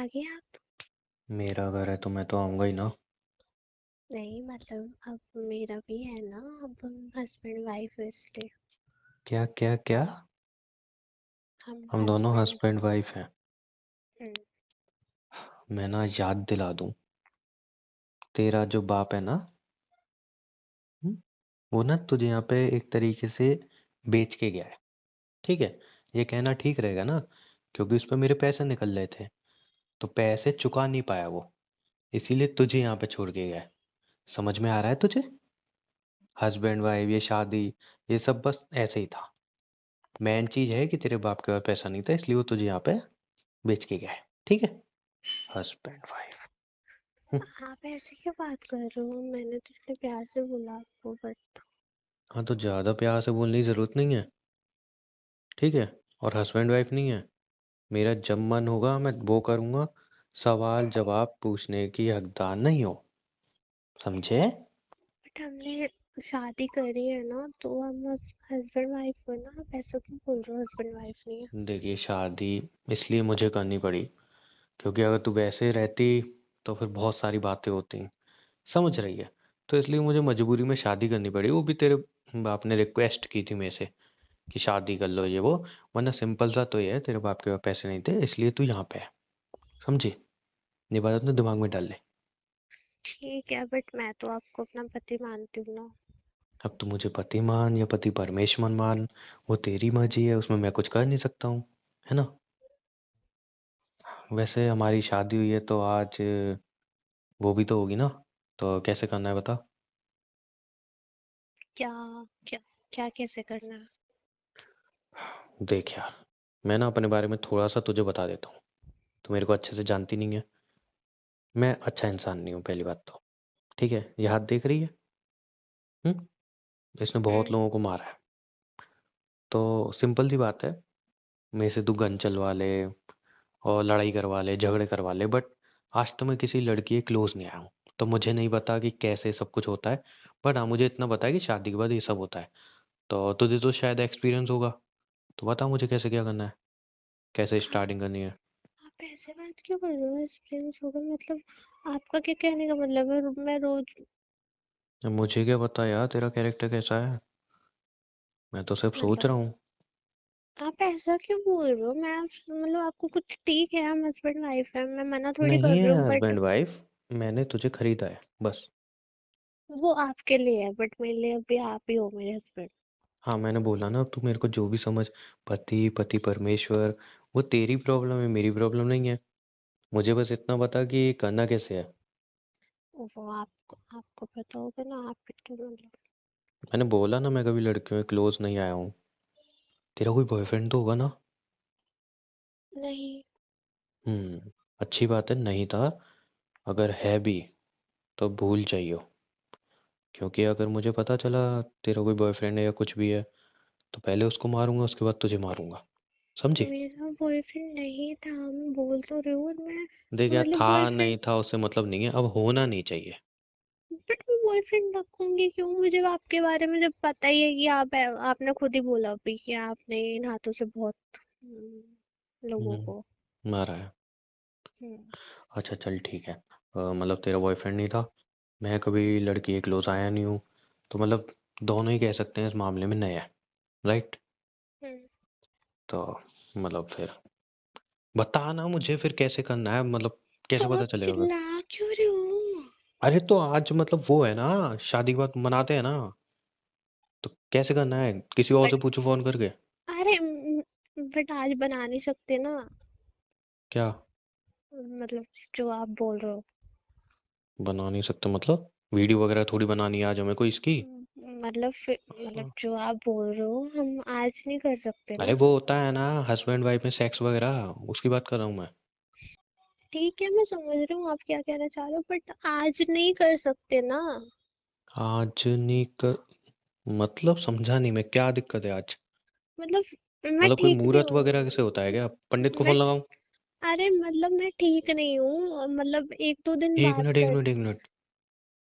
आ गए आप? मेरा घर है तो मैं तो आऊंगा ही ना। नहीं मतलब अब मेरा भी है ना, अब हम हस्बैंड वाइफ है इसलिए। क्या क्या क्या? हम हम दोनों हस्बैंड। हस्बैंड वाइफ हैं। हम्म। मैं ना याद दिला दूं, तेरा जो बाप है ना, हम्म, वो ना तुझे यहाँ पे एक तरीके से बेच के गया है। ठीक है, ये कहना ठीक रहेगा ना, क्योंकि उस पे मेरे पैसे निकल रहे थे, तो पैसे चुका नहीं पाया वो, इसीलिए तुझे यहाँ पे छोड़ के गया है। समझ में आ रहा है तुझे? हस्बैंड वाइफ, ये शादी, ये सब बस ऐसे ही था। मेन चीज है कि तेरे बाप के पास पैसा नहीं था, इसलिए वो तुझे यहाँ पे बेच के गया है। ठीक है, हस्बैंड वाइफ। आप ऐसे क्यों बात कर रहे हो? मैंने तो इतने प्यार से बोला आपको, बट हाँ तो ज्यादा प्यार से बोलने की जरूरत नहीं है। ठीक है, और हस्बैंड वाइफ नहीं है। मेरा जब मन होगा मैं वो करूंगा। सवाल जवाब पूछने की हकदार नहीं हो, समझे? हमने शादी करी है ना, तो हम हस्बैंड वाइफ है ना। आप ऐसा क्यों बोल रहे हो? हस्बैंड वाइफ नहीं है। देखिए, शादी इसलिए मुझे करनी पड़ी क्योंकि अगर तू वैसे रहती तो फिर बहुत सारी बातें होती, समझ रही है? तो इसलिए मुझे मजबूरी में शादी करनी पड़ी, वो भी तेरे बाप ने रिक्वेस्ट की थी मेरे से कि शादी कर लो ये वो। वरना सिंपल सा तो ये है, तेरे बाप के पास पैसे नहीं थे इसलिए तू यहाँ पे है। समझी? ये बात अपने दिमाग में डाल ले। ठीक है, बट मैं तो आपको अपना पति मानती हूँ ना। अब तू मुझे पति मान या पति परमेश्वर मान, वो तेरी मर्जी है, उसमें मैं कुछ कर नहीं सकता हूँ, है ना? वैसे हमारी शादी हुई है तो आज वो भी तो होगी ना, तो कैसे करना है बता। क्या? क्या? क्या कैसे करना है? देख यार, मैं ना अपने बारे में थोड़ा सा तुझे बता देता हूँ, तो मेरे को अच्छे से जानती नहीं है। मैं अच्छा इंसान नहीं हूँ, पहली बात तो। ठीक है, ये हाथ देख रही है? इसने बहुत हम्म। लोगों को मारा है। तो सिंपल सी बात है, मेरे से तू गन चलवा ले और लड़ाई करवा ले, झगड़े करवा ले, बट आज तो मैं किसी लड़की के क्लोज नहीं आया हूँ। तो मुझे नहीं पता कि कैसे सब कुछ होता है, बट हाँ मुझे इतना पता है कि शादी के बाद ये सब होता है। तो तुझे तो शायद एक्सपीरियंस होगा, तो बता मुझे कैसे क्या करना है, कैसे आप स्टार्टिंग करनी है। आप ऐसे बात क्यों कर रहे हो? एक्सपीरियंस होगा मतलब? आपका क्या कहने का मतलब है? मैं रोज अब मुझे क्या पता यार तेरा कैरेक्टर कैसा है, मैं तो सिर्फ सोच मतलब रहा हूँ। आप ऐसा क्यों बोल रहे हो? मतलब आपको कुछ ठीक है, हम हस्बैंड वाइफ है, मैं मना थोड़ी कर नहीं रही है हूँ, बट हस्बैंड वाइफ, मैंने तुझे खरीदा है बस। वो आपके लिए है, बट मेरे लिए अभी आप ही हो मेरे हस्बैंड। हाँ मैंने बोला ना, अब तू मेरे को जो भी समझ, पति पति परमेश्वर, वो तेरी प्रॉब्लम है, मेरी प्रॉब्लम नहीं है। मुझे बस इतना बता कि ये करना कैसे है। वो आपको आपको पता होगा ना, आप तो मतलब। मैंने बोला ना, मैं कभी लड़कियों के क्लोज नहीं आया हूँ। तेरा कोई बॉयफ्रेंड तो होगा ना? नहीं। अच्छी बात है, नहीं था। अगर है भी तो भूल जाइयो, क्योंकि अगर मुझे पता चला तेरा कोई बॉयफ्रेंड है या कुछ भी है, तो पहले उसको मारूंगा, उसके बाद तुझे मारूंगा। समझी? मेरा बॉयफ्रेंड नहीं था, मैं बोल तो रही हूँ। और मैं देख यार, मतलब था बॉयफ्रेंड, नहीं था उससे मतलब नहीं है, अब होना नहीं चाहिए। बट मैं बॉयफ्रेंड रखूंगी क्यों? मुझे आपके बारे में जब पता ही है कि आपने खुद ही बोला अभी कि आपने इन हाथों से बहुत लोगों को। मारा है। हम्म। अच्छा चल ठीक है, मतलब तेरा बॉयफ्रेंड नहीं था, मैं कभी लड़की के क्लोज आया नहीं हूँ, तो मतलब दोनों ही कह सकते हैं इस मामले में नए हैं, राइट? हम्म। तो मतलब फिर बता ना मुझे, फिर कैसे करना है, मतलब तो कैसे पता आप चलेगा फिर? चिल्ला क्यों रहे हो? अरे तो आज मतलब वो है ना, शादी के बाद मनाते हैं ना, तो कैसे करना है, किसी और से बट पूछो फोन करके। अरे बट आज बना नहीं सकते ना। क्या? मतलब जो आप बोल रहे हो। बना नहीं सकते मतलब? वीडियो वगैरह थोड़ी बनानी है आज हमें कोई इसकी। मतलब जो आप बोल रहे हो हम आज नहीं कर सकते अरे ना। वो होता है ना हस्बैंड वाइफ में सेक्स वगैरह, उसकी बात कर रहा हूँ मैं। ठीक है, मैं समझ रही हूँ आप क्या कहना चाह रहे हो, बट आज नहीं कर सकते ना। आज नहीं कर मतलब समझा नहीं मैं, क्या दिक्कत है आज? मतलब मैं मतलब कोई ठीक नहीं मुहूर्त वगैरह कैसे हूँ। होता है क्या, पंडित को मैं फोन लगाऊं? अरे मतलब मैं ठीक नहीं हूँ, मतलब एक दो दिन एक बात मिनट एक कर। मिनट एक मिनट,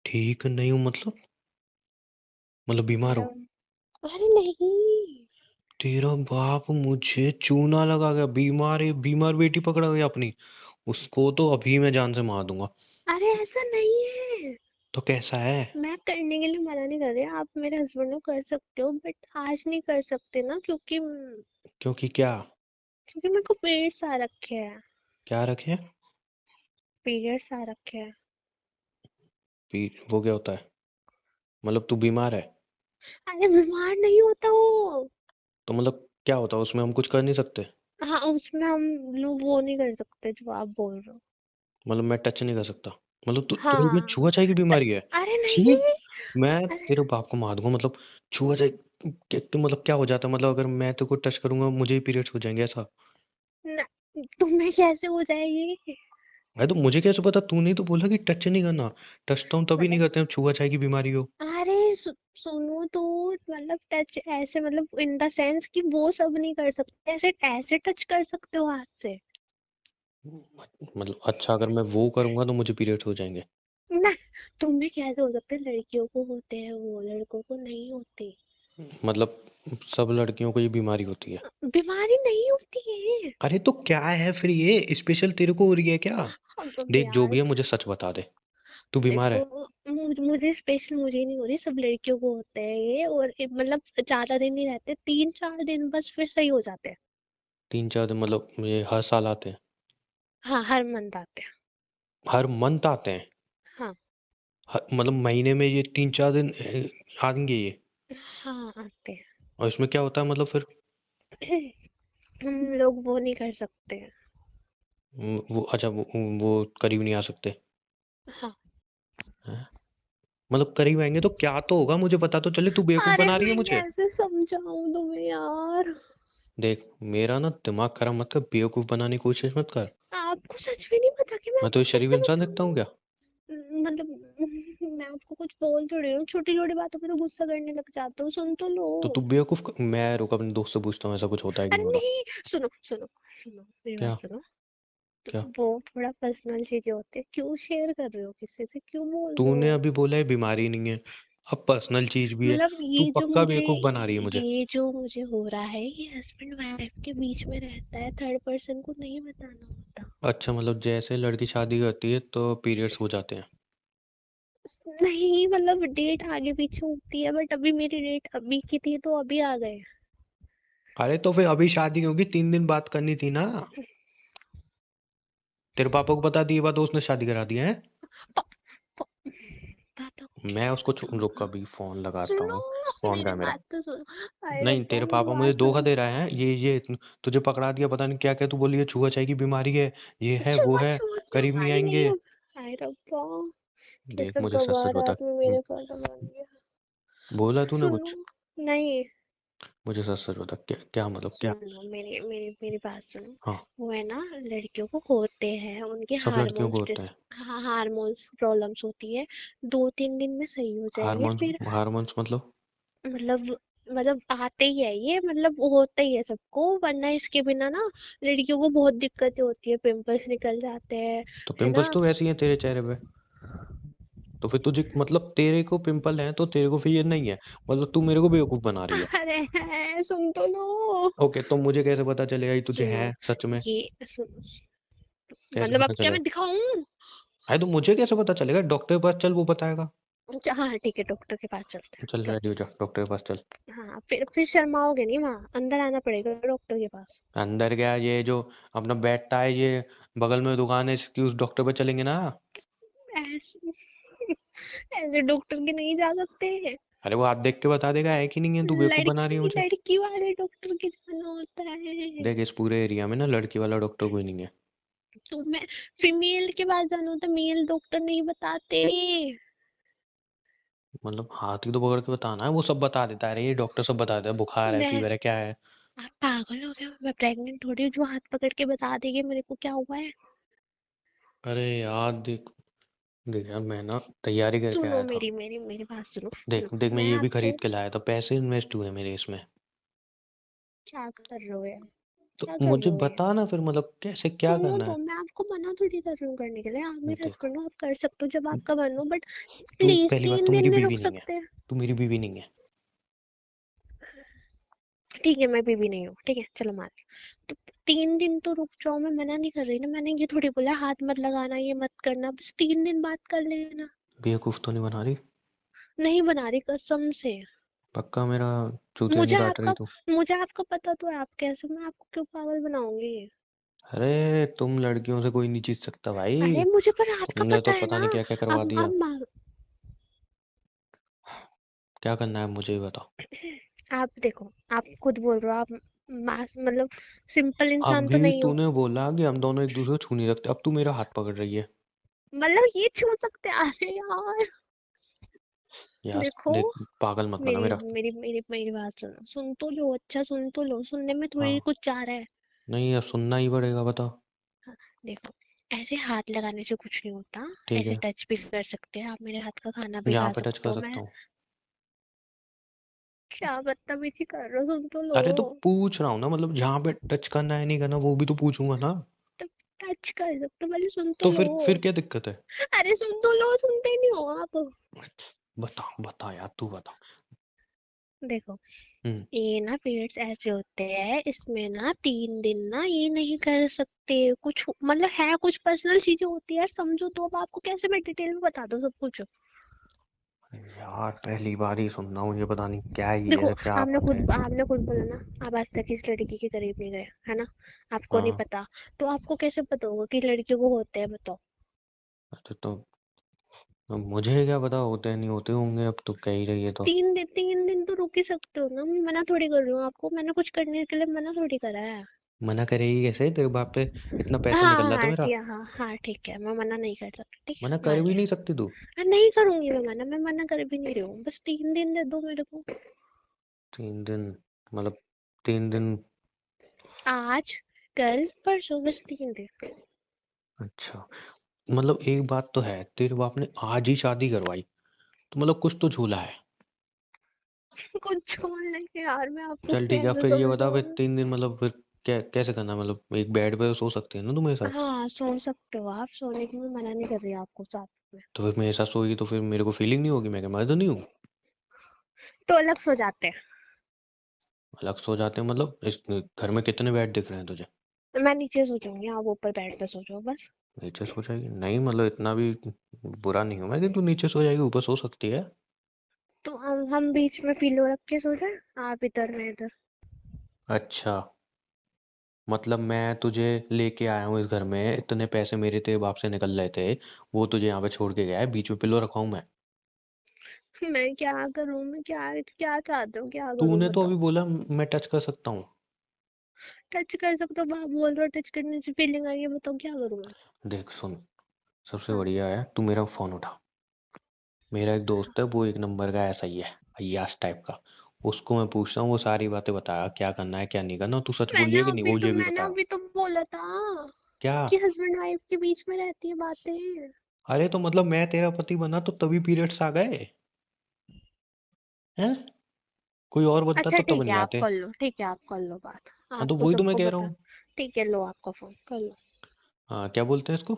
ठीक नहीं हूँ मतलब बीमार हूँ? मतलब अरे नहीं। तेरा बाप मुझे चूना लगा गया, बीमार है, बीमार बेटी पकड़ा गया अपनी। उसको तो अभी मैं जान से मार दूंगा। अरे ऐसा नहीं है, तो कैसा है? मैं करने के लिए मना नहीं कर रही, आप मेरे हस्बैंड को कर सकते हो बट आज नहीं कर सकते ना, क्योंकि क्योंकि क्या? मेरे को पीरियड्स आ रखे हैं। क्या रखे? पीरियड्स आ रखे हैं। वो क्या होता है? मतलब तू बीमार है? अरे बीमार नहीं होता वो। तो मतलब क्या होता है उसमें, हम कुछ कर नहीं सकते? हाँ उसमें हम लोग वो नहीं कर सकते जो आप बोल रहे हो। मतलब मैं टच नहीं कर सकता? मतलब तू तेरे में हाँ छुआ छाई की बीमारी है? अरे छी! नहीं। मैं अरे तेरे बाप को मार दूंगा। मतलब छुआ छाई तो मतलब क्या हो जाता है? मतलब अगर मैं तेरे को टच करूंगा मुझे ही पीरियड्स हो जाएंगे ऐसा? न, तुम्हें कैसे हो जाएगी? भाई तो मुझे कैसे पता? तूने ही तो बोला कि टच नहीं करना। टच तो हम तभी नहीं मतलब करते हैं छुआ छाई की बीमारी हो। अरे सुनो तो, मतलब टच ऐसे, मतलब इन द सेंस कि वो सब नहीं कर सकते, ऐसे ऐसे टच कर सकते हो हाथ से। मतलब अच्छा, अगर मैं वो करूंगा तो मुझे पीरियड्स हो जाएंगे? ना, तुम्हें कैसे हो सकते हैं? लड़कियों को होते हैं वो, लड़कों को नहीं होते। मतलब सब लड़कियों को ये बीमारी होती है? बीमारी नहीं होती है। अरे तो क्या है फिर? ये स्पेशल तेरे को हो रही है क्या? अब देख जो यार भी है मुझे सच बता दे। तू बीमार देखो, है? मुझे स्पेशल मुझे नहीं हो रही, सब लड़कियों को होते हैं ये, और मतलब ज्यादा दिन नहीं रहते, 3-4 दिन बस फिर सही हो जाते हैं। 3-4 दिन मतलब ये हर साल आते हैं? हाँ हर मंथ आते हैं। हर मंथ आते हैं? हाँ मतलब महीने में ये 3-4 दिन आएंगे ये? हाँ आते और इसमें क्या होता है मतलब फिर? हैं। हम लोग वो नहीं कर सकते हैं। वो अच्छा, वो करीब नहीं आ सकते? हाँ। हैं? मतलब करीब आएंगे तो क्या तो होगा? मुझे पता तो चले। तू बेवकूफ अरे बना रही है मैं मुझे। कैसे समझाऊं तुम्हें यार? देख मेरा ना दिमाग खराब मत कर, बेवकूफ बनाने की कोशिश मत कर। आपको सच में नहीं पता कि मैं मैं तो आपको ये शरीफ कैसे इंसान दिखता हूँ बताऊं? क्या? मतलब मैं आपको कुछ बोल थोड़ी रही हूँ, छोटी छोटी बातों पे तो गुस्सा करने लग जाते हो, सुन तो लो। तो तू बेवकूफ मैं रुक अपने दोस्त से पूछता हूँ ऐसा कुछ होता है कि अरे नहीं होता। नहीं, सुनो सुनो सुनो, मेरी बात क्या? सुनो। तो क्या? वो थोड़ा पर्सनल चीजें होती है, क्यों शेयर कर रहे हो किसी से, क्यों बोल रहे तूने हो? अभी बोला है बीमारी नहीं है, अब पर्सनल चीज भी है। मतलब तू ये जो पक्का मुझे, बेवकूफ बना रही है मुझे। हो रहा है, ये हस्बैंड वाइफ के बीच में रहता है, थर्ड पर्सन को नहीं बताना होता। अच्छा, मतलब जैसे लड़की शादी करती है तो पीरियड्स हो जाते हैं? नहीं मतलब डेट आगे पीछे होती है, बट अभी मेरी डेट अभी की थी तो अभी आ गए। अरे तो फिर अभी शादी होगी 3 दिन बात करनी थी ना। तेरे पापा को बता दिए बात, उसने शादी करा दिया है? प- प- पापा को मैं कैसे उसको रुक, बताऊंगा? अभी फोन लगाता सुनो, हूँ। फोन का मेरी है मेरा। बात तो सुनो। अरे नहीं, रब्बा तेरे मेरी पापा मुझे बात धोखा सुनो। दे रहे हैं। ये तुझे पकड़ा दिया, पता नहीं क्या क्या तू बोली है, छुआ छाई की बीमारी है, ये है वो छुआ है, छुआ की करीब नहीं बीमारी नहीं आएंगे। है। हाय रब्बा, देख कैसे मुझे सच सच बता। कबाड़ में मेरे पास बन गया। बोला तूने सुनो, कुछ? नहीं, मुझे सच सच बता, क्या क्या मतलब क्या? सुनो मेरी मेरी मेरी बात सुनो। हाँ। वो है ना, लड़कियों को होते हैं, उनके सब लड़कियों को होते हैं? हार्मोन्स प्रॉब्लम्स होती है, 2-3 दिन में सही हो जाएंगे हारमोन्स? फिर। हारमोन्स मतलब? मतलब आते ही है ये, मतलब वो होता ही है सबको, वरना इसके बिना ना लड़कियों को बहुत दिक्कतें होती है, पिंपल्स निकल जाते हैं, तो है पिंपल्स ना? तो वैसे ही है तेरे चेहरे पे। तो फिर तुझे मतलब तेरे को पिंपल है तो तेरे को फिर ये नहीं है? मतलब तू मेरे को बेवकूफ बना रही है? अरे है, सुन तो लो। ओके, तो मुझे कैसे पता चलेगा ये तुझे सुनो है सच में? ये सुनो, कैसे मतलब अब पता क्या चलेगा? मैं दिखाऊं? अरे तो मुझे कैसे पता चलेगा? डॉक्टर के पास चल, वो बताएगा। हाँ ठीक है, डॉक्टर के पास चलते हैं, चल चलो। रेडी हो जा, डॉक्टर के पास चल। हाँ फिर शर्माओगे नहीं, वहां अंदर आना पड़ेगा डॉक्टर के पास। अंदर गया ये जो अपना बैठता है ये बगल में दुकान है इसकी, उस डॉक्टर पे चलेंगे ना? ऐसे ऐसे डॉक्टर के नहीं जा सकते। अरे वो हाथ देख के बता देगा है कि नहीं है, तू बेवकूफ बना रही है लड़की मुझे। लड़की वाले डॉक्टर के जाना होता है। देख इस पूरे एरिया में ना लड़की वाला डॉक्टर कोई नहीं है। तो मैं फीमेल के पास जाना होता, मेल डॉक्टर नहीं बताते। मतलब हाथ ही तो पकड़ के बताना है, वो सब बता देता है। अरे ये डॉक्टर सब बता देता है, बुखार है, मैं फीवर है, क्या है। आप पागल हो गया? मैं प्रेग्नेंट थोड़ी हूँ जो हाथ पकड़ के बता देगी मेरे को क्या हुआ है। अरे यार देख, देख यार मैं ना तैयारी करके सुनो आया था। मेरी मेरी मेरी बात सुनो। देख सुनो, देख मैं मैं ये भी आपको, खरीद के लाया था, पैसे इन्वेस्ट हुए मेरे इसमें। क्या कर रहे हो यार? तो क्या कर मुझे रहे हो ये? बता ना फिर, मतलब कैसे क्या सुनो करना तो, है? मैं आपको मना थोड़ी कर रही हूँ करने के लिए, आप मेरे देख हस्बैंड हो, आप कर सकते हो जब आपका मन हो, बट तू प्लीज पहली बात तो 3 दिन मेरी भी बीवी रुक नहीं है। सकते हैं। तू मेरी बीवी नहीं है। ठीक है, मैं बीबी नहीं हूँ, ठीक है चलो मान लो। तो 3 दिन तो रुक जाओ, मैं मना नहीं कर रही ना, मैंने ये थोड़ी बोला हाथ मत लगाना, ये मत करना, बस 3 दिन बात कर लेना। बेवकूफ तो नहीं बना रही? नहीं बना रही कसम से। पक्का मेरा चूतिया नहीं मुझे काट रही आपका तू? मुझे आपका पता तो है आप कैसे, मैं आपको क्यों पागल बनाऊंगी। अरे तुम लड़कियों से कोई नहीं जीत सकता अरे भाई। मुझे पर रात का तुमने पता तो है पता ना। नहीं क्या क्या करवा दिया। अब क्या करना है मुझे ही बताओ। आप देखो, आप खुद बोल रहे हो आप मास मतलब सिंपल इंसान तो अभी नहीं हो। तूने बोला कि हम दोनों एक दूसरे को छू नहीं सकते, अब तू मेरा हाथ पकड़ रही है। मतलब ये छू सकते हैं, अरे यार। यार देखो, देख, पागल मत बना मेरी मेरा। मेरी मेरी मेरी बात सुनो, सुन तो लो, अच्छा सुन तो लो, सुनने में थोड़ी हाँ। कुछ जा रहा है। नहीं, अब सुनना ही पड़ेगा, बताओ। हाँ, देखो, ऐसे हाथ लगाने से कुछ नहीं होता। ठीक ऐसे है। टच भी कर सकते हैं, आप मेरे हाथ का खाना भी यहाँ खा पे टच सकते कर हो। मैं सकता हूँ? क्या बदतमीजी कर रहे हो, सुन तो लो। अरे तो पूछ रहा हूँ ना, मतलब जहाँ पे टच करना है नहीं करना वो भी तो पूछूंगा ना। तो टच कर सकते हो, पहले सुन तो तो लो। फिर क्या दिक्कत है? अरे सुन तो लो, सुनते ही नहीं हो आप। बता बता यार, तू बता। देखो, हम्म। ये ना पीरियड्स ऐसे होते हैं, इसमें ना 3 दिन ना ये नहीं कर सकते कुछ, मतलब है कुछ पर्सनल चीजें होती है यार, समझो तो। अब आपको कैसे मैं डिटेल में बता दूं सब कुछ। यार पहली बार ही सुन रहा हूँ, ये पता नहीं क्या ही देखो, है, क्या आफत है। आपने खुद बोला ना, आप आज तक इस लड़की के करीब नहीं गए, है ना? आपको नहीं हाँ। पता। तो आपको कैसे पता होगा कि लड़कियों को होते हैं, बताओ। अच्छा तो अब मुझे क्या पता होते नहीं होते होंगे, अब तू कह ही रही है तो। 3 दिन तो रुक ही सकते हो ना, मैं मना थोड़ी कर रही हूँ आपको, मैंने कुछ करने के लिए मना थोड़ी करा है। मना करेगी कैसे, तेरे बाप पे इतना पैसा हाँ निकल रहा था हाँ मेरा। ठीक है, हाँ हाँ ठीक है, मैं मना नहीं कर सकती, ठीक है, मना कर मान भी लिया। नहीं सकती तू? हाँ, नहीं करूंगी मैं मना कर भी नहीं रही हूँ, बस 3 दिन दे दो मेरे को। 3 दिन? मतलब 3 दिन? आज, कल, परसों, बस 3 दिन। अच्छा, मतलब एक बात तो है, तेरे बाप ने आज ही शादी करवाई, तो मतलब कुछ तो झूला है। कुछ छोड़ लेंगे यार, मैं आपको चल ठीक है, कैसे फिर ये बता, फिर समझाऊं। 3 दिन मतलब फिर कैसे करना है? मतलब एक बेड पे सो सकती है ना तू मेरे साथ? हाँ सो सकते हो आप, सोने की मैं मना नहीं कर रही आपको साथ में। तो फिर मेरे साथ सोएगी तो फिर मेरे को फीलिंग नहीं होगी? मैं क्या मर्द नहीं हूँ? तो अलग सो जाते हैं। अलग सो जाते हैं मतलब? इस घर में कितने बेड दिख रहे हैं तुझे? मैं नीचे सो जाऊंगी, आप ऊपर बेड पे सो जाओ बस। नीचे सो जाएगी? नहीं मतलब इतना भी बुरा नहीं हूं मैं कि तू नीचे सो जाएगी, ऊपर सो सकती है। तो हम बीच में पिलो रख के सो जाए, आप इधर मैं इधर। अच्छा, मतलब मैं तुझे लेके आया हूँ इस घर में, इतने पैसे मेरे तेरे बाप से निकल रहे थे, वो तुझे यहाँ पे छोड़ के गया है, बीच में पिलो रखा हूँ मैं? मैं क्या करूं, मैं क्या क्या चाहते हो, क्या करूं तूने तो अभी बताओ। बोला मैं टच कर सकता हूँ। टच कर सकते हो, आप बोल रहे हो टच करने से फीलिंग आई है, बताओ क्या करूं मैं। देख सुन, सबसे हाँ। बढ़िया है तू मेरा फोन उठा। मेरा एक दोस्त है, वो एक नंबर का ऐसा ही है, अय्याश टाइप का। उसको मैं पूछता हूँ, वो सारी बातें बताया क्या करना है क्या नहीं करना। तू सच बोलिए कि नहीं, वो ये भी बताया। मैंने अभी तो बोला था क्या? कि हस्बैंड वाइफ के बीच में रहती है बातें। अरे तो मतलब मैं तेरा पति बना तो तभी पीरियड्स आ गए हैं? कोई और बनता अच्छा तो तब ठीक है, नहीं आप आते। कर लो, ठीक है आप कर लो बात। हाँ तो आपको वही तो मैं सबको कह रहा बता। हूँ। ठीक है, लो आपका फोन कर लो। हाँ, क्या बोलते हैं इसको?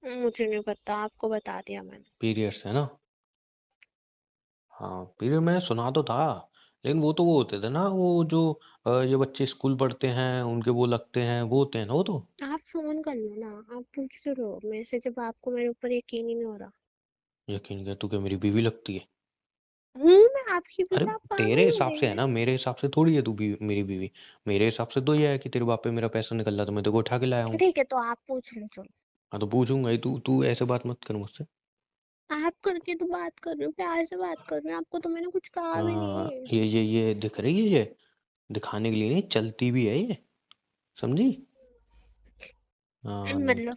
मुझे नहीं पता, आपको बता दिया मैंने। पीरियड्स है ना? हाँ पीरियड मैं सुना तो था, लेकिन वो होते थे ना, वो जो ये बच्चे स्कूल पढ़ते हैं उनके वो लगते हैं, वो होते हैं ना वो तो। आप फोन कर लो ना, आप पूछ क्यों रहे हो मेरे से जब आपको मेरे ऊपर यकीन ही नहीं हो रहा। यकीन कर, तू क्या मेरी बीवी लगती है? हूँ मैं आपकी अरे बीवी, आप तेरे पागल हो हिसाब गए से है हैं। ना, मेरे हिसाब से थोड़ी है तू मेरी बीवी। मेरे हिसाब से तो ये है कि तेरे बाप पे मेरा पैसा निकल रहा था, मैं तेरे को उठा के लाया हूँ। ठीक है, तो आप पूछ लो चलो। हाँ तो पूछूंगा ही, तू तू ऐसे बात मत कर मुझसे। आप करके तो बात कर रही हूँ, प्यार से बात कर रही हूँ, आपको तो मैंने कुछ कहा भी हाँ, नहीं। ये दिख रही है ये, दिखाने के लिए नहीं, चलती भी है ये, समझी? हाँ नहीं, मतलब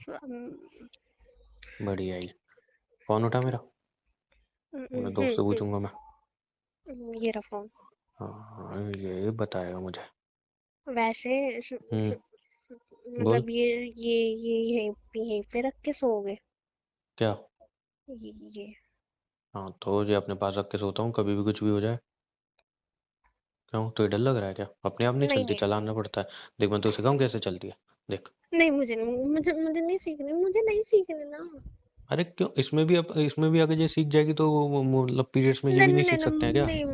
बढ़िया ही। कौन उठा मेरा? अपने दोस्त से पूछूंगा मैं। ये रहा फोन। हाँ ये बताएगा मुझे। वैसे हम्म। बोल। मतलब ये यहीं पे रख के सोओगे? क्या? ये हाँ तो ये अपने पास रख के सोता हूँ, कभी भी कुछ भी हो जाए। क्यों, तो डर लग रहा है क्या? अपने आप नहीं नहीं चलती, नहीं नहीं चलाना पड़ता है। देख मैं तो सिखाऊं कैसे चलती है, देख। नहीं, मुझे नहीं, मुझे नहीं सीखने, मुझे नहीं सीखने ना। अरे क्यों, इसमें भी अगर ये सीख जाएगी तो मतलब पीरियड्स में ये नहीं भी नहीं नहीं नहीं सीख सकते हैं क्या? नहीं,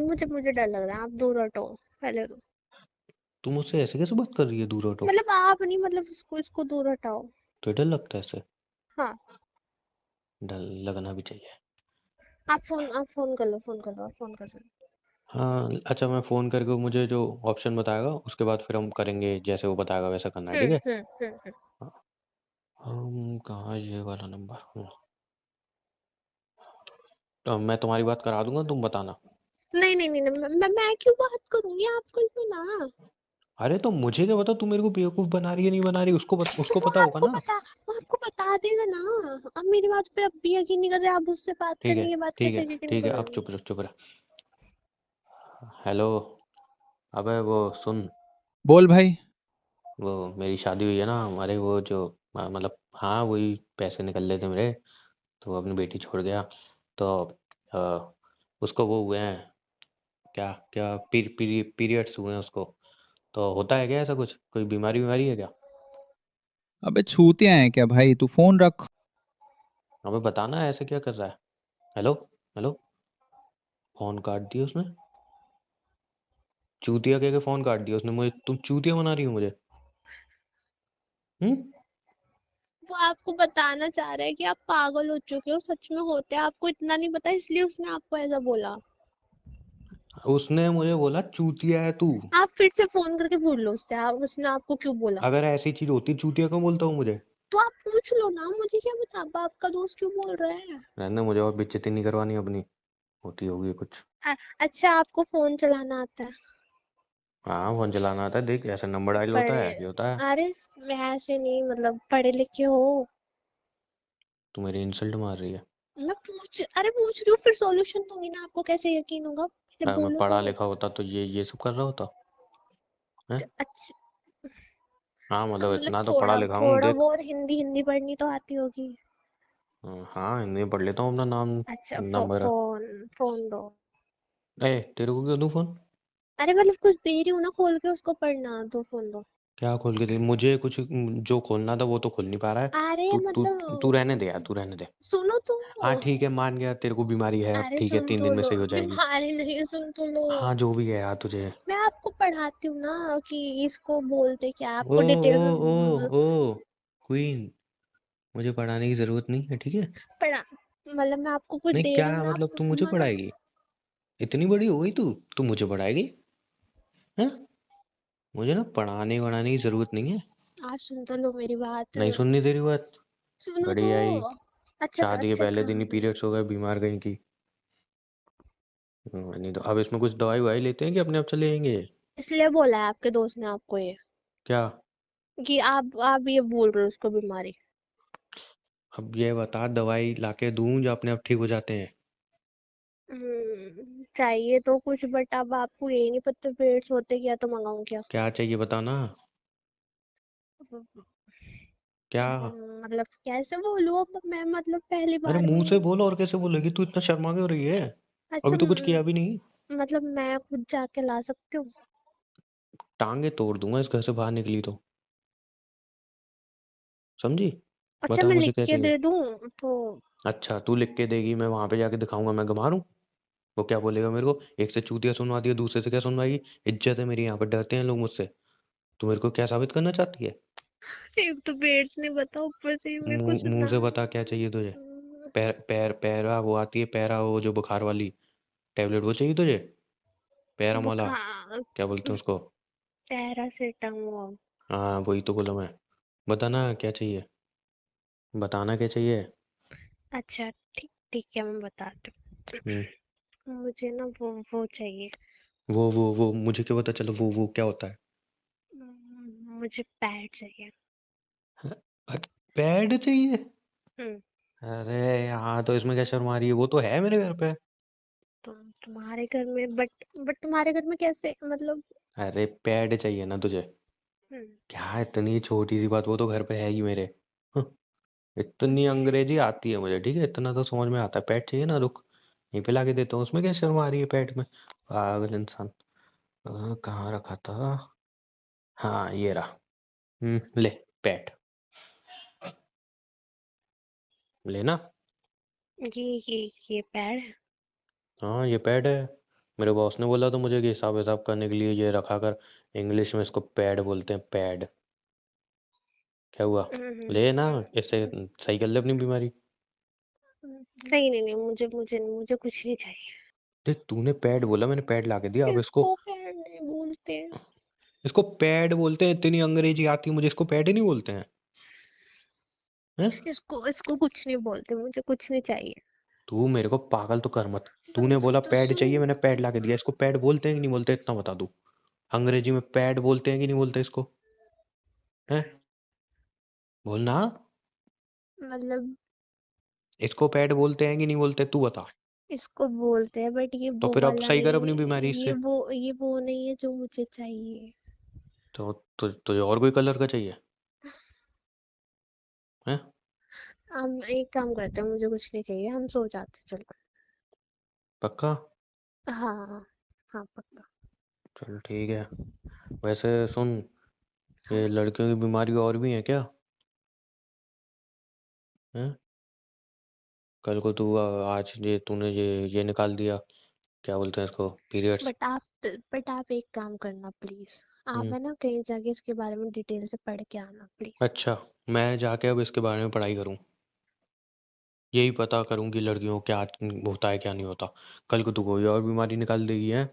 मुझे मुझे डर लग रहा है, आप दूर हटो पहले तो। तुम मुझसे ऐसे कैसे बात कर रही है? दूर हटो। मतलब आप नहीं, मतलब इसको दूर हटाओ। तो डर लगता है ऐसे? हाँ। डर लगना भी चाहिए। आप फोन कर लो, फोन कर लो, आप फोन कर लो। हाँ अच्छा, मैं फोन करके मुझे जो ऑप्शन बताएगा उसके बाद फिर हम करेंगे, जैसे वो बताएगा वैसा करना है, ठीक है? हम्म। हाँ, हम कहाँ, ये वाला नंबर। तो मैं तुम्हारी बात करा दूंगा, तुम बताना। नहीं नहीं नहीं नहीं, मैं क्यों बात करूंगी, आप कर लो ना। अरे तो मुझे क्या पता, तुम मेरे को बेवकूफ बना रही है नहीं बना रही, तो उसको पता होगा ना। वो आपको बता देगा ना। अब मेरी बात पे अब भी यकीन नहीं कर रहे, आप उससे बात ठीक है करने के बाद ठीक है कैसे यकीन ठीक है, अब करोगे? चुप रह चुप रह। हेलो। अबे वो सुन, बोल भाई। वो मेरी शादी हुई है ना हमारे, वो जो मतलब हाँ वही पैसे निकल रहे थे मेरे, तो वो अपनी बेटी छोड़ गया। तो अ, उसको वो हुए हैं, क्या क्या पीरियड्स हुए हैं उसको। तो होता है क्या ऐसा कुछ, कोई बीमारी बीमारी है क्या? अबे छूतिया है क्या भाई, तू फोन रख। हमें बताना ऐसे क्या कर रहा है। हेलो। हेलो। फोन काट दिया उसने। चूतिया कह के फोन काट दिया उसने मुझे, तुम चूतिया बना रही हो मुझे। हम्म। वो आपको बताना चाह रहा है कि आप पागल हो चुके हो, सच में होते हैं, आपको इतना नहीं पता इसलिए उसने आपको ऐसा बोला। उसने मुझे बोला चूतिया है तू। आप फिर से फोन करके पूछ लो उससे, उसने आपको क्यों बोला। अगर ऐसी चीज होती चूतिया क्यों बोलता हूँ मुझे? तो आप पूछ लो ना, मुझे क्या बता, आपका दोस्त क्यों बोल रहा है। रहने, मुझे और बेइज्जती नहीं करवानी अपनी, होती होगी कुछ। अच्छा, आपको फोन चलाना आता है? हाँ फोन चलाना आता है, देख ऐसा नंबर डायल होता पढ़े? है, ये होता है। अरे वैसे नहीं, मतलब पढ़े लिखे हो? तू मेरी इंसल्ट मार रही है। अरे पूछ रही हूँ, फिर सॉल्यूशन दूंगी ना, आपको कैसे यकीन होगा, पहले मैं बोलो पढ़ा तो। लिखा होता तो ये सब कर रहा होता है। अच्छा। हाँ हाँ, मतलब मतलब इतना तो पढ़ा थोड़ा लिखा हूँ थोड़ा देख। बहुत हिंदी हिंदी पढ़नी तो आती होगी। हाँ हिंदी में पढ़ लेता हूँ अपना नाम अच्छा, नंबर। फोन दो। ए तेरे को क्यों दूँ फोन? अरे मतलब कुछ दे रही हूँ ना, खोल के उसको पढ़ना, तो फोन दो। क्या खोल के दे मुझे कुछ, जो खोलना था वो तो खोल नहीं पा रहा है। अरे तू तू तू मतलब रहने दे यार, तू रहने दे। सुनो तो। हाँ ठीक है, मान गया तेरे को बीमारी है, अब अरे ठीक है सुन 3 दिन तो में लो, सही हो जाएगी। बीमारी नहीं, सुन तो लो। हाँ जो भी है यार तुझे। मैं आपको पढ़ाती हूँ ना, कि इसको बोलते क्या, ओ आपको डिटेल ओ ओ में ओ क्वीन, मुझे पढ़ाने की जरूरत नहीं है, ठीक है? पढ़ा, मतलब मैं आपको कुछ नहीं दे क्या रही हूँ ना, मतलब, आप तू मुझे मतलब। पढ़ाएगी? इतनी बड़ी हो गई तू मुझे पढ़ाएगी? हैं? मुझे ना पढ़ाने वढ़ाने की जरूरत नहीं है। आप सुन तो लो मेरी बात। नहीं सुननी तेरी बात। सुनो तो। बड़ी आई, अच्छा शादी के अच्छा पहले दिन ही काम। पीरियड्स हो गए, बीमार कहीं की। नहीं तो अब इसमें कुछ दवाई ववाई लेते हैं कि अपने आप चले जाएंगे? इसलिए बोला है आपके दोस्त ने आपको ये, क्या? कि आप ये बोल रहे हो उसको बीमारी। अब ये बता, दवाई लाके दूं या अपने आप ठीक हो जाते हैं? चाहिए तो कुछ, बट अब आपको यही नहीं पता पेट्स होते क्या, तो मंगाऊं क्या? क्या चाहिए बताना। क्या? मतलब कैसे बोलूं अब मैं, मतलब पहली अरे बार मुंह में। से बोल, और कैसे बोलेगी? तू इतना शर्मा क्यों रही है? अच्छा अभी तो कुछ किया भी नहीं। मतलब मैं खुद जाके ला सकती हूँ? टांगे तोड़ दूंगा इस घर से बाहर निकली तो, समझी? अच्छा, बता मैं मुझे लिख क्या के चाहिए। दे दूँ तो? अच्छा तू लिख के देगी, मैं वहां पे जाके दिखाऊंगा मैं गंवार हूँ? वो क्या बोलेगा मेरे को, एक से चूतिया सुनवा दिया, दूसरे से क्या सुनवाएगी? इज्जत है मेरी यहाँ पर, डरते हैं लोग मुझसे। तू मेरे को क्या साबित करना चाहती है? एक तो पेट्स नहीं बता, ऊपर से मेरे को मुंह सुना। से बता क्या चाहिए तुझे। पैरा वो आती है, पैरा वो जो बुखार वाली टेबलेट, वो चाहिए तुझे? पैरामोला, बुखार। क्या बोलते हैं उसको? पैरासीटामोल। हाँ वही तो बोला मैं। बताना क्या चाहिए, बताना क्या चाहिए। अच्छा, ठीक ठीक है, मैं बताती हम्म। हूँ। मुझे ना वो चाहिए। वो मुझे क्या पता चलो, वो क्या होता है? मुझे पैड चाहिए। पैड चाहिए? हम्म। अरे यहाँ तो इसमें क्या शर्म आ रही है, वो तो है मेरे घर पे। तुम्हारे घर में, बट तुम्हारे घर में कैसे, मतलब। अरे पैड चाहिए ना तुझे? हम्म। क्या इतनी छोटी सी बात, वो तो घर पे है ही मेरे। हं, इतनी अच्छा। अंग्रेजी आती है मुझे, ठीक है, इतना तो समझ में आता है। पैड चाहिए ना, रुक यहीं पे लाके देता हूँ, उसमें क्या शर्म आ रही है पैड में? पागल इंसान। कहाँ रखा था? हाँ ये रहा। ले पैड, लेना। ये ये पैड है। हाँ ये पैड है। मेरे बॉस ने बोला तो मुझे कि हिसाब हिसाब करने के लिए ये रखा कर। इंग्लिश में इसको पैड बोलते हैं, पैड। क्या हुआ? ले ना, इससे सही कर ले अपनी बीमारी। नहीं नहीं नहीं, मुझे कुछ नहीं चाहिए। देख, तूने पैड बोला, मैंने पैड ला के दिया। अब इसको इसको पैर नहीं बोलते। इसको पैड बोलते हैं। इतनी अंग्रेजी आती है मुझे, इसको पैड ही नहीं बोलते हैं? हैं? इसको इसको कुछ नहीं बोलते, मुझे कुछ नहीं चाहिए। तू मेरे को पागल तो कर मत। तूने बस बोला तो पैड चाहिए, सुन। मैंने पैड ला के दिया। इसको पैड बोलते हैं कि नहीं बोलते, इतना बता दू। अंग्रेजी में पैड बोलते हैं कि नहीं बोलते इसको? हैं? बोलना। मतलब इसको पैड बोलते हैं कि नहीं बोलते, तू बता। इसको बोलते हैं, बट ये तो वो फिर अब वाला सही कर नहीं अपनी है। बीमारी ये इससे। वो ये वो नहीं है जो मुझे चाहिए। तुझे और कोई कलर का चाहिए? हैं? हम एक काम करते हैं, मुझे कुछ नहीं चाहिए, हम सो जाते हैं, चलो। पक्का? हाँ। हाँ पक्का। चल ठीक है। वैसे सुन, हाँ। ये लड़कियों की बीमारी और भी है क्या? हैं? कल को आज ये तूने ये निकाल दिया, क्या बोलते हैं इसको, पीरियड्स। बट आप एक काम करना प्लीज। आप हम्म। है ना कहीं जाके इसके बारे में डिटेल से पढ़ के आना प्लीज। अच्छा, मैं जाके अब इसके बारे में पढ़ाई करूँ, यही पता करूँ कि लड़कियों को क्या होता है क्या नहीं होता। कल को तू कोई और बीमारी निकाल देगी है।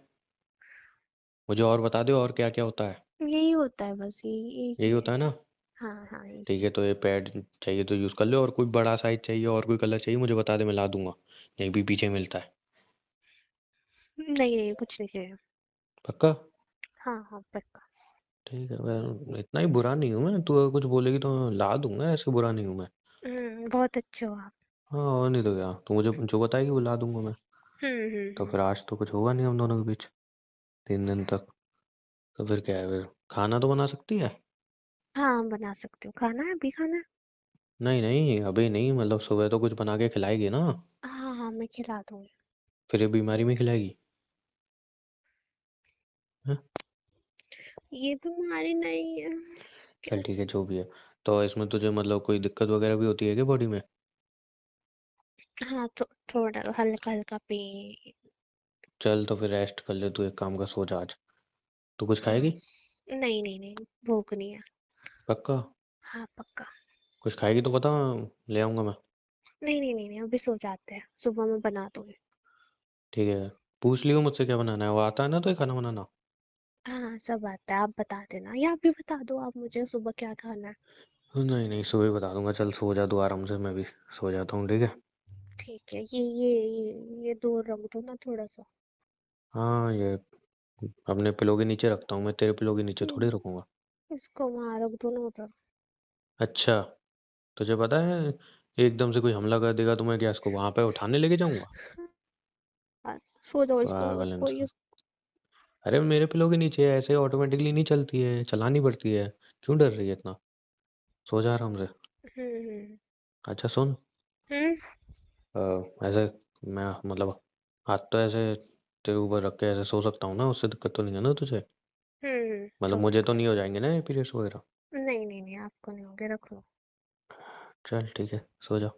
मुझे और बता दे, और क्या क्या होता है। यही होता है, बस ये एक यही ही होता है। है ना? हाँ हाँ, यही। ठीक है, तो ये पैड चाहिए तो यूज़ कर ले, और कोई बड़ा साइज चाहिए और कोई कलर चाहिए मुझे बता दे, मैं ला दूंगा। यहीं भी पीछे मिलता है। नहीं नहीं, कुछ नहीं चाहिए। पक्का? हाँ हाँ पक्का। ठीक है, मैं इतना ही बुरा नहीं हूँ मैं। तू अगर कुछ बोलेगी तो मैं ला दूंगा, ऐसे बुरा नहीं हूँ मैं। बहुत अच्छे हो आप। हाँ, और नहीं तो क्या, तू मुझे जो बताएगी वो ला दूंगा मैं। तो हम्म। फिर आज तो कुछ होगा नहीं हम दोनों के बीच 3 दिन तक। तो फिर क्या है, फिर खाना तो बना सकती है? हाँ बना सकती हूँ, खाना है अभी, खाना है। नहीं नहीं, अभी नहीं, मतलब सुबह तो कुछ बना के खिलाएगी ना। हाँ हाँ, मैं खिला दूंगी। फिर ये बीमारी में खिलाएगी? हैं? ये बीमारी नहीं है। क्या? चल ठीक है, जो भी है। तो इसमें तुझे मतलब कोई दिक्कत वगैरह भी होती है क्या बॉडी में? हाँ तो थोड़ा हल्का हल्का पेन। चल तो फिर रेस्ट कर ले, तू एक काम कर, सो जा आज। तू कुछ हाँ। खाएगी? नहीं नहीं नहीं, भूख नहीं है। पक्का? हाँ पक्का। कुछ खाएगी तो बता, ले आऊंगा मैं। नहीं नहीं नहीं नहीं, अभी सो जाते हैं, सुबह मैं बना दूंगी। ठीक है। पूछ लियो मुझसे क्या बनाना है, वो आता है ना तो ये खाना बनाना। हाँ हाँ, सब आता है, आप बता देना, या आप भी बता दो आप मुझे सुबह क्या खाना है। नहीं नहीं, सुबह ही बता दूंगा। चल सो जा तू आराम से, मैं भी सो जाता हूँ, ठीक है। ठीक है, ये दूर रख दो ना थोड़ा सा। हाँ, ये अपने पिलो के नीचे रखता हूँ मैं, तेरे पिलो के नीचे थोड़ी हम्म, रखूंगा। इसको वहां रख दो ना उधर। अच्छा, तुझे पता है एकदम से कोई हमला कर देगा तो मैं क्या इसको वहां पे उठाने लेके जाऊंगा? हाँ, सो जाओ, इसको पागल उसको ये। इंसान। अरे मेरे पिलो के नीचे है, ऐसे ऑटोमेटिकली नहीं चलती है, चलानी पड़ती है। क्यों डर रही है इतना? सो जा आराम से। हम्म। अच्छा सुन, हम्म। अ, ऐसे मैं मतलब हाथ तो ऐसे तेरे ऊपर रख के ऐसे सो सकता हूँ ना? उससे दिक्कत तो नहीं है ना तुझे? मतलब सो मुझे तो सकते नहीं हो जाएंगे ना पीरियड्स वगैरह? हो। नहीं नहीं नहीं, आपको नहीं होंगे, रख लो। चल ठीक है, सो जा।